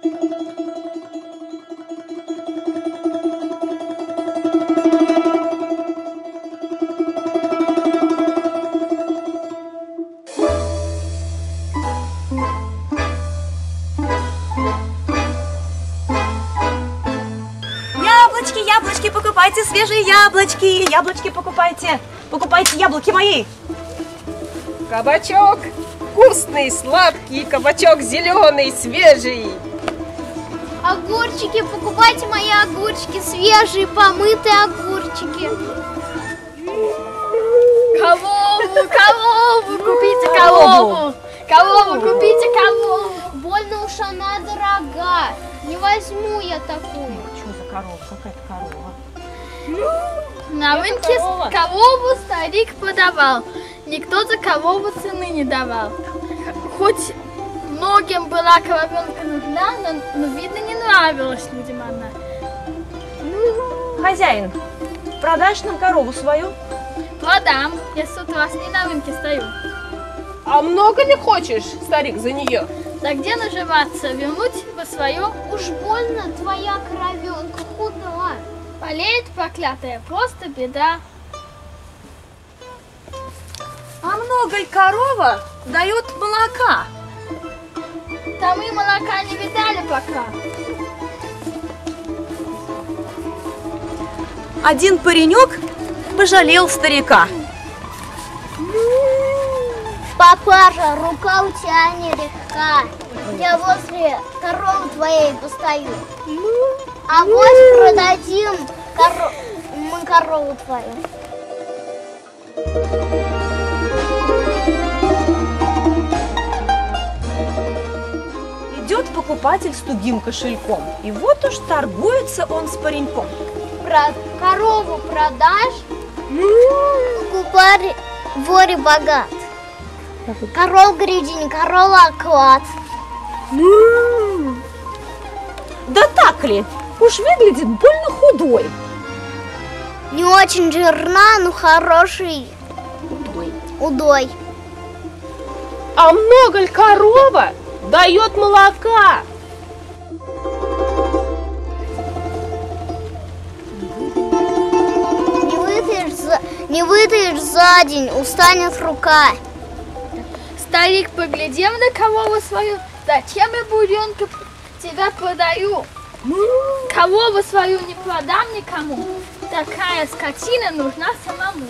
Яблочки, яблочки, покупайте свежие яблочки. Яблочки покупайте. Покупайте яблоки мои. Кабачок вкусный, сладкий, кабачок зеленый, свежий. Огурчики, покупайте мои огурчики, свежие, помытые огурчики. Корову, купите корову. Корову, купите корову. Больно уж она дорога. Не возьму я такую. Что за корова? Какая-то корова. На рынке корову старик подавал. Никто за корову цены не давал. Хоть многим была коровенка нужна, но видно, не нравилась людям она. Хозяин, продашь нам корову свою? Продам, я с утра с ней на рынке стою. А много ли хочешь, старик, за нее? Да где наживаться, вернуть бы свое? Уж больно твоя коровенка худа. Болеет проклятая, просто беда. А много ли корова дает молока? Да мы молока не видали пока. Один паренек пожалел старика. Папаша, рука у тебя нелегка. Я возле коровы твоей постою. А вот продадим мы корову твою. Идет покупатель с тугим кошельком. И вот уж торгуется он с пареньком. Корову продашь? Покупарь воре богат. Корова грядень, корова оклад. Да так ли? Уж выглядит больно худой. Не очень жирна, но хороший удой. А много ли корова дает молока? Не вытаешь за день, устанет рука. Старик, поглядев на корову свою, зачем я буренка тебя продаю? Корову свою не продам никому, такая скотина нужна самому.